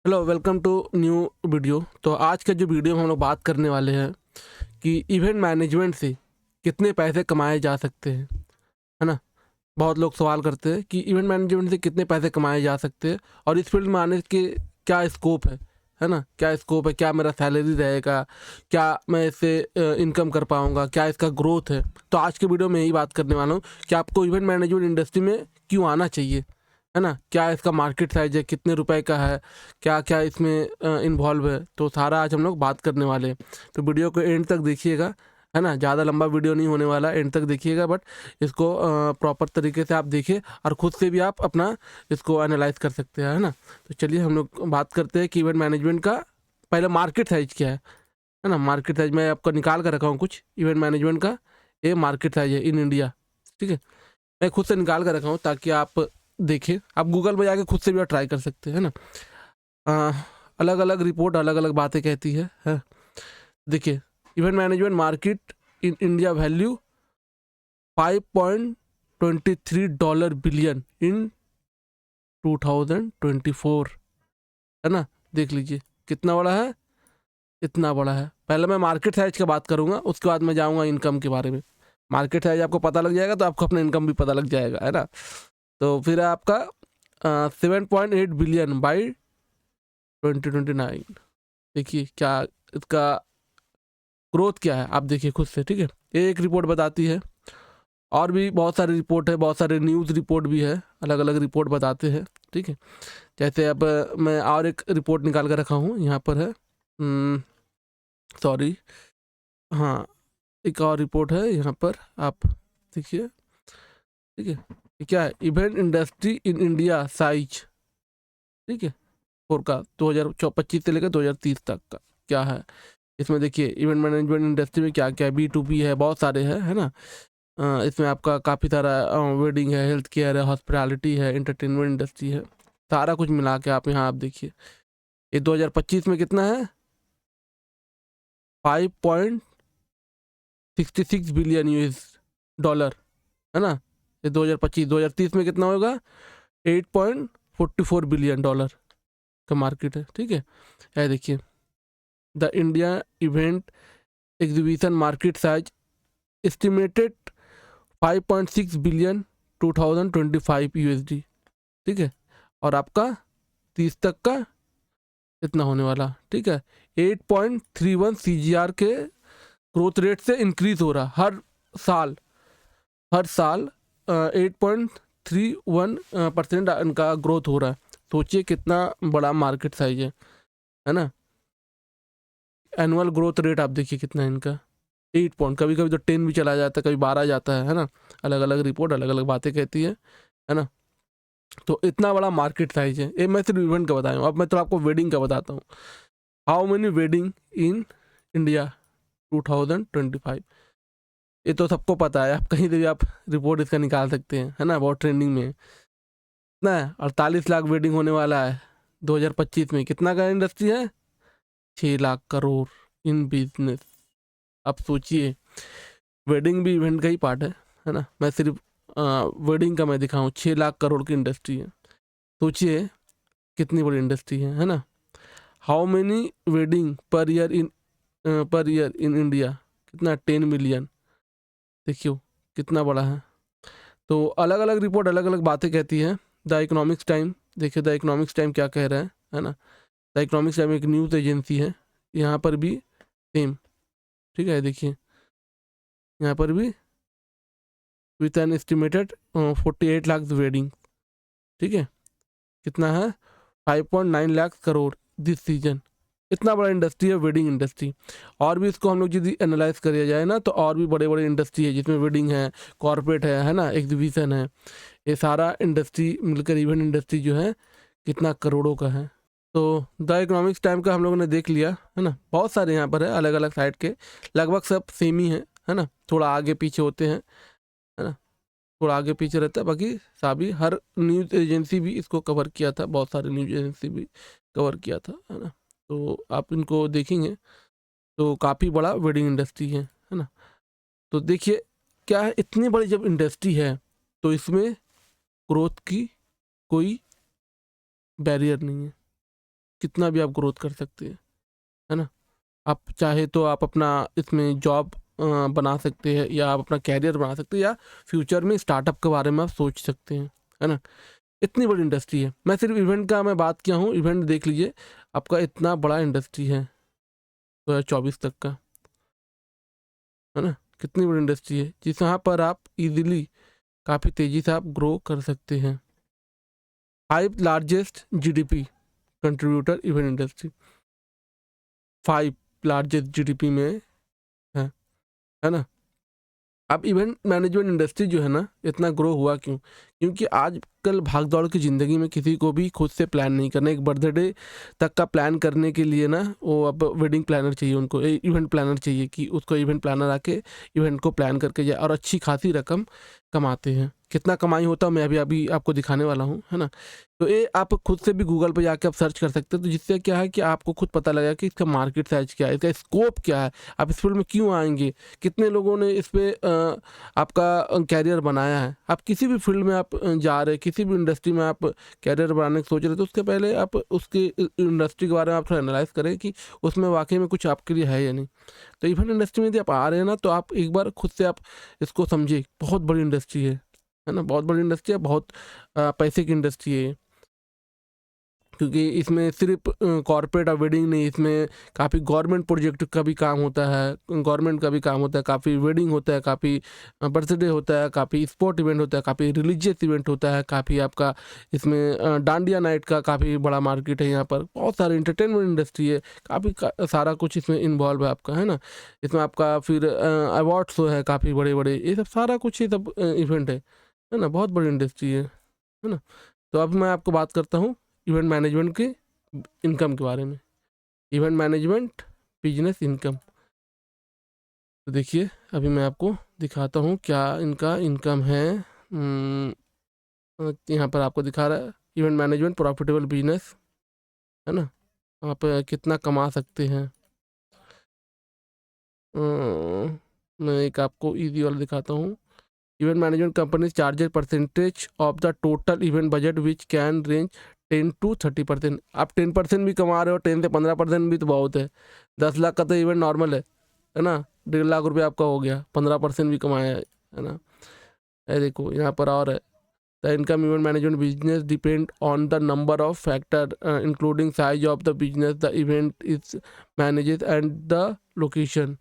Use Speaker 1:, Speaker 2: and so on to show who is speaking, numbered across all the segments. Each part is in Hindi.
Speaker 1: Hello, welcome to new video. तो आज का जो वीडियो में हम लोग बात करने वाले हैं कि इवेंट मैनेजमेंट से कितने पैसे कमाए जा सकते हैं, है ना। बहुत लोग सवाल करते हैं कि इवेंट मैनेजमेंट से कितने पैसे कमाए जा सकते हैं और इस फील्ड में आने के क्या स्कोप है ना। क्या स्कोप है, क्या मेरा सैलरी रहेगा, क्या मैं इससे इनकम कर पाऊँगा, क्या इसका ग्रोथ है। तो आज के वीडियो में यही बात करने वाला हूँ कि आपको इवेंट मैनेजमेंट इंडस्ट्री में क्यों आना चाहिए, है ना। क्या इसका मार्केट साइज है, कितने रुपए का है, क्या क्या इसमें इन्वॉल्व है। तो सारा आज हम लोग बात करने वाले हैं। तो वीडियो को एंड तक देखिएगा, है ना। ज़्यादा लंबा वीडियो नहीं होने वाला, एंड तक देखिएगा, बट इसको प्रॉपर तरीके से आप देखिए और ख़ुद से भी आप अपना इसको एनालाइज कर सकते हैं, है ना। तो चलिए हम लोग बात करते हैं कि इवेंट मैनेजमेंट का पहले मार्केट साइज क्या है ना। मार्केट साइज मैं आपको निकाल कर रखा हूँ कुछ इवेंट मैनेजमेंट का। ये मार्केट साइज है इन इंडिया, ठीक है। मैं खुद से निकाल कर रखा हूँ ताकि आप देखें। आप गूगल पर जाके खुद से भी ट्राई कर सकते हैं ना। अलग अलग रिपोर्ट अलग अलग बातें कहती है। देखिए, event management market in India value $5.23 billion in 2024, है ना। देख लीजिए कितना बड़ा है, इतना बड़ा है। पहले मैं मार्केट साइज की बात करूंगा, उसके बाद मैं जाऊंगा इनकम के बारे में। मार्केट साइज आपको पता लग जाएगा तो आपको अपना इनकम भी पता लग जाएगा, है ना। तो फिर आपका 7.8 बिलियन बाई 2029। देखिए क्या इसका ग्रोथ क्या है, आप देखिए खुद से, ठीक है। ये एक रिपोर्ट बताती है, और भी बहुत सारी रिपोर्ट है, बहुत सारे न्यूज़ रिपोर्ट भी है, अलग अलग रिपोर्ट बताते हैं, ठीक है। जैसे अब मैं और एक रिपोर्ट निकाल कर रखा हूँ, यहाँ पर है, सॉरी, हाँ, एक और रिपोर्ट है यहाँ पर, आप देखिए, ठीक है। ये क्या है, event industry in India size, ठीक है, फोरकास्ट 2025 से लेकर 2030 तक का क्या है। इसमें देखिए इवेंट मैनेजमेंट इंडस्ट्री में क्या क्या है, B2B है, बहुत सारे हैं, है ना। इसमें आपका काफ़ी सारा वेडिंग है, हेल्थ केयर है, हॉस्पिटैलिटी है, एंटरटेनमेंट इंडस्ट्री है, सारा कुछ मिला के आप यहाँ आप देखिए। ये 2025 में कितना है, 5.66 बिलियन US डॉलर, है ना। ये 2025 में कितना होगा, 8.44 बिलियन डॉलर का मार्केट है, ठीक है। ये देखिए, the India event exhibition market size estimated 5.6 billion 2025 USD, ठीक है। और आपका 30 तक का इतना होने वाला, ठीक है। 8.31 CGR के ग्रोथ रेट से इंक्रीज हो रहा हर साल 8.31% इनका ग्रोथ हो रहा है। सोचिए कितना बड़ा मार्केट साइज है ना। एनुअल ग्रोथ रेट आप देखिए कितना है इनका, 8 पॉइंट, कभी कभी तो 10 भी चला जाता है, कभी 12 जाता है ना। अलग अलग रिपोर्ट अलग अलग बातें कहती है ना। तो इतना बड़ा मार्केट साइज है। ये मैं सिर्फ इवेंट का बताया हूँ, अब मैं तो आपको वेडिंग का बताता हूँ। How many wedding in India 2025, ये तो सबको पता है, आप कहीं से भी आप रिपोर्ट इसका निकाल सकते हैं, है ना। बहुत ट्रेंडिंग में है ना। 48 लाख वेडिंग होने वाला है 2025 में। कितना का इंडस्ट्री है, 6 लाख करोड़ इन बिजनेस। अब सोचिए, वेडिंग भी इवेंट का ही पार्ट है ना। मैं सिर्फ वेडिंग का मैं दिखाऊँ, 6 लाख करोड़ की इंडस्ट्री है। सोचिए कितनी बड़ी इंडस्ट्री है ना। How many wedding per year in India, कितना, 10 मिलियन। देखियो कितना बड़ा है। तो अलग अलग रिपोर्ट अलग अलग बातें कहती है। द इकोनॉमिक्स टाइम, देखिए द इकोनॉमिक्स टाइम क्या कह रहा है ना। द इकोनॉमिक्स टाइम एक न्यूज़ एजेंसी है, यहाँ पर भी सेम, ठीक है। देखिए यहाँ पर भी with an estimated 48 lakh wedding, ठीक है। कितना है, 5.9 लाख करोड़ दिस सीजन। इतना बड़ा इंडस्ट्री है वेडिंग इंडस्ट्री। और भी इसको हम लोग यदि एनालाइज किया जाए ना, तो और भी बड़े बड़े इंडस्ट्री है, जिसमें वेडिंग है, कॉर्पोरेट है ना, एग्जीबिशन है। ये सारा इंडस्ट्री मिलकर इवेंट इंडस्ट्री जो है कितना करोड़ों का है। तो द इकोनॉमिक्स टाइम का हम लोगों ने देख लिया, है ना। बहुत सारे यहाँ पर है अलग अलग साइड के, लगभग सब सेम ही है ना। थोड़ा आगे पीछे होते हैं, है ना, थोड़ा आगे पीछे रहता है, बाकी सभी हर न्यूज़ एजेंसी भी इसको कवर किया था, बहुत सारे न्यूज़ एजेंसी भी कवर किया था, है ना। तो आप इनको देखेंगे तो काफ़ी बड़ा वेडिंग इंडस्ट्री है ना। तो देखिए क्या है, इतनी बड़ी जब इंडस्ट्री है तो इसमें ग्रोथ की कोई बैरियर नहीं है, कितना भी आप ग्रोथ कर सकते हैं, है ना। आप चाहे तो आप अपना इसमें जॉब बना सकते हैं, या आप अपना कैरियर बना सकते हैं, या फ्यूचर में स्टार्टअप के बारे में आप सोच सकते हैं, है ना। इतनी बड़ी इंडस्ट्री है। मैं सिर्फ इवेंट का मैं बात किया हूँ, इवेंट देख लीजिए, आपका इतना बड़ा इंडस्ट्री है 2024 तक का, है ना। कितनी बड़ी इंडस्ट्री है जिस यहाँ पर आप इजीली काफ़ी तेज़ी से आप ग्रो कर सकते हैं। 5 largest GDP contributor event industry, 5 largest GDP में है ना। अब इवेंट मैनेजमेंट इंडस्ट्री जो है ना इतना ग्रो हुआ क्यों? क्योंकि आजकल भाग दौड़ की ज़िंदगी में किसी को भी खुद से प्लान नहीं करना। एक बर्थडे तक का प्लान करने के लिए ना वो अब वेडिंग प्लानर चाहिए, उनको इवेंट प्लानर चाहिए कि उसको इवेंट प्लानर आके इवेंट को प्लान करके जाए, और अच्छी खासी रकम कमाते हैं। कितना कमाई होता है मैं अभी आपको दिखाने वाला हूँ, है ना। तो ये आप खुद से भी गूगल पर जाके आप सर्च कर सकते हैं, तो जिससे क्या है कि आपको खुद पता लगेगा कि इसका मार्केट साइज क्या है, इसका स्कोप क्या है, आप इस फील्ड में क्यों आएंगे, कितने लोगों ने इस पर आपका कैरियर बनाया है। आप किसी भी फील्ड में आप जा रहे, किसी भी इंडस्ट्री में आप कैरियर बनाने की सोच रहे, तो उसके पहले आप उसकी इंडस्ट्री के बारे में आप थोड़ा एनालाइज करें कि उसमें वाकई में कुछ आपके लिए है या नहीं। तो इवेंट इंडस्ट्री में यदि आप आ रहे हैं ना, तो आप एक बार खुद से आप इसको समझिए, बहुत बड़ी इंडस्ट्री है ना, बहुत बड़ी इंडस्ट्री है, बहुत पैसे की इंडस्ट्री है। क्योंकि इसमें सिर्फ कॉर्पोरेट और वेडिंग नहीं, इसमें काफ़ी गवर्नमेंट प्रोजेक्ट का भी काम होता है, गवर्नमेंट का भी काम होता है, काफ़ी वेडिंग होता है, काफ़ी बर्थडे होता है, काफ़ी स्पोर्ट इवेंट होता है, काफ़ी रिलीजियस इवेंट होता है, काफ़ी आपका इसमें डांडिया नाइट का काफ़ी बड़ा मार्केट है। यहाँ पर बहुत सारे इंटरटेनमेंट इंडस्ट्री है, काफ़ी सारा कुछ इसमें इन्वॉल्व है आपका, है ना। इसमें आपका फिर अवार्ड शो है काफ़ी बड़े बड़े, ये सब सारा कुछ ये सब इवेंट है ना। बहुत बड़ी इंडस्ट्री है ना। तो अब मैं आपको बात करता हूँ इवेंट मैनेजमेंट के इनकम के बारे में। इवेंट मैनेजमेंट बिजनेस इनकम, तो देखिए अभी मैं आपको दिखाता हूँ क्या इनका इनकम है। यहाँ पर आपको दिखा रहा है इवेंट मैनेजमेंट प्रॉफिटेबल बिजनेस, है ना। आप कितना कमा सकते हैं। मैं एक आपको इजी वाला दिखाता हूँ। Event management companies charges percentage of the total event budget which can range 10 to 30%। आप 10% भी कमा रहे हो, 10 से 15% भी तो बहुत है। 10 लाख का तो इवेंट नॉर्मल है ना। 1.5 लाख रुपये आपका हो गया, 15% भी कमाया है ना। ये देखो यहाँ पर और है, the income event management business depend on the number of factor including size of the business, the event is manages and the location.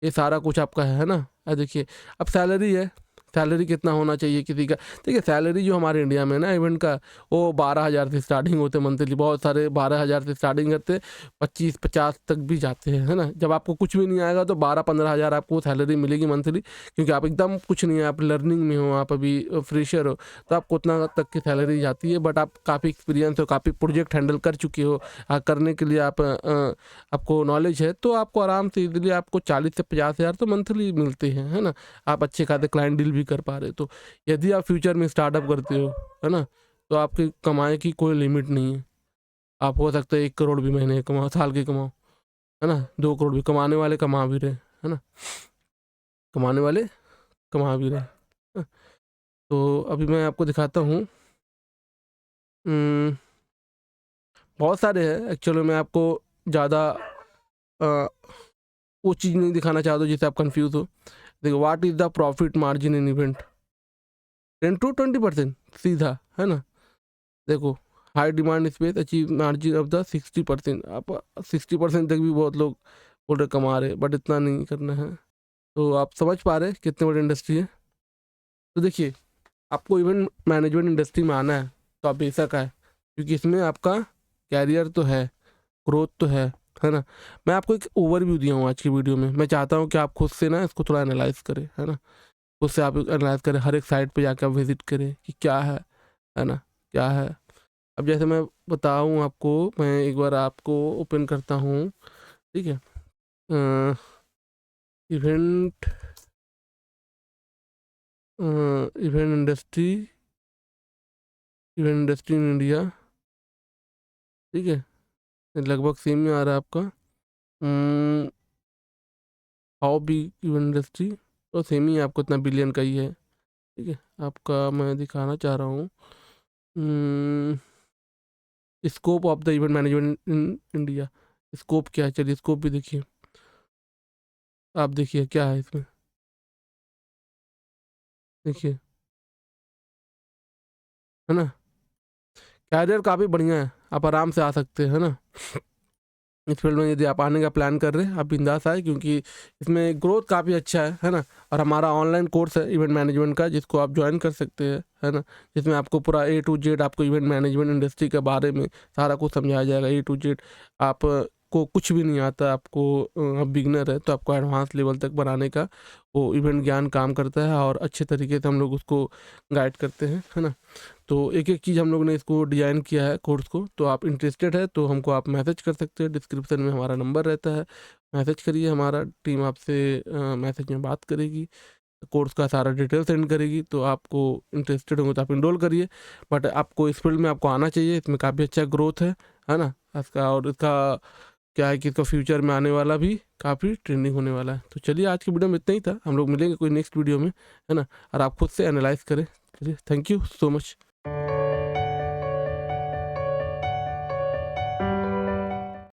Speaker 1: ये सारा कुछ आपका है ना। देखिए अब सैलरी है, सैलरी कितना होना चाहिए किसी का। देखिए सैलरी जो हमारे इंडिया में ना इवेंट का, वो 12,000 से स्टार्टिंग होते मंथली। बहुत सारे 12,000 से स्टार्टिंग करते, 25-50 तक भी जाते हैं, है ना। जब आपको कुछ भी नहीं आएगा तो 12-15 हज़ार आपको सैलरी मिलेगी मंथली, क्योंकि आप एकदम कुछ नहीं है, आप लर्निंग में हो, आप अभी फ्रेशर हो, तो आपको उतना तक की सैलरी जाती है। बट आप काफ़ी एक्सपीरियंस हो, काफ़ी प्रोजेक्ट हैंडल कर चुके हो, करने के लिए आपको नॉलेज है, तो आपको आराम से इजीली आपको 40 से 50 हज़ार तो मंथली मिलते हैं, है ना। आप अच्छे खासे क्लाइंट डील भी कर पा रहे हो। तो यदि आप फ्यूचर में स्टार्टअप करते हो, है ना, तो आपकी कमाई की कोई लिमिट नहीं है। आप हो सकता है 1 करोड़ भी महीने कमाओ, साल के कमाओ, है ना। 2 करोड़ भी कमाने वाले कमा भी रहे, है ना, कमाने वाले कमा भी रहे, है। तो अभी मैं आपको दिखाता हूँ, बहुत सारे हैं एक्चुअली। मैं आपको ज़्यादा वो चीज़ नहीं दिखाना चाहता जिससे आप कंफ्यूज हो। देखो what is the profit margin in event, 10 to 20% सीधा, है ना। देखो high demand space achieve margin of the 60%। आप 60% तक भी बहुत लोग बोल रहे कमा रहे, बट इतना नहीं करना है। तो आप समझ पा रहे कितने बड़ी इंडस्ट्री है। तो देखिए आपको इवेंट मैनेजमेंट इंडस्ट्री में आना है तो आप बेशक आए, क्योंकि इसमें आपका कैरियर तो है, ग्रोथ तो है ना। मैं आपको एक ओवरव्यू दिया हूँ आज की वीडियो में। मैं चाहता हूँ कि आप खुद से ना इसको थोड़ा एनालाइज करें, है ना। खुद से आप एनालाइज करें, हर एक साइट पे जाकर आप विजिट करें कि क्या है ना, क्या है। अब जैसे मैं बताऊँ आपको, मैं एक बार आपको ओपन करता हूँ, ठीक है। Event event industry, event industry in India, ठीक है। लगभग सेम में आ रहा है आपका। हाउ बिग इवेंट इंडस्ट्री, तो सेम ही है, आपको इतना बिलियन का ही है, ठीक है। आपका मैं दिखाना चाह रहा हूँ। Scope of the event management in India. Scope क्या है, चलिए स्कोप भी देखिए, आप देखिए क्या है इसमें, देखिए, है ना। कैरियर काफ़ी बढ़िया है, आप आराम से आ सकते हैं, है ना। इस फील्ड में यदि आप आने का प्लान कर रहे हैं, आप बिंदास आए, क्योंकि इसमें ग्रोथ काफ़ी अच्छा है ना। और हमारा ऑनलाइन कोर्स है इवेंट मैनेजमेंट का, जिसको आप ज्वाइन कर सकते हैं, है ना। जिसमें आपको पूरा A to Z आपको इवेंट मैनेजमेंट इंडस्ट्री के बारे में सारा कुछ समझाया जाएगा, A to Z। आप को कुछ भी नहीं आता, आपको आप बिगनर है तो आपको एडवांस लेवल तक बनाने का वो इवेंट ज्ञान काम करता है, और अच्छे तरीके से हम लोग उसको गाइड करते हैं, है ना। तो एक एक चीज़ हम लोग ने इसको डिज़ाइन किया है कोर्स को। तो आप इंटरेस्टेड है तो हमको आप मैसेज कर सकते हैं, डिस्क्रिप्शन में हमारा नंबर रहता है, मैसेज करिए, हमारा टीम आपसे मैसेज में बात करेगी, कोर्स का सारा डिटेल सेंड करेगी। तो आपको इंटरेस्टेड होंगे तो आप इनरोल करिए। बट आपको इस फील्ड में आपको आना चाहिए, इसमें काफ़ी अच्छा ग्रोथ है ना इसका। और इसका क्या है कि इसका फ्यूचर में आने वाला भी काफ़ी ट्रेंडिंग होने वाला है। तो चलिए आज की वीडियो में इतना ही था, हम लोग मिलेंगे कोई नेक्स्ट वीडियो में, है ना। और आप खुद से एनालाइज करें। चलिए, थैंक यू सो मच।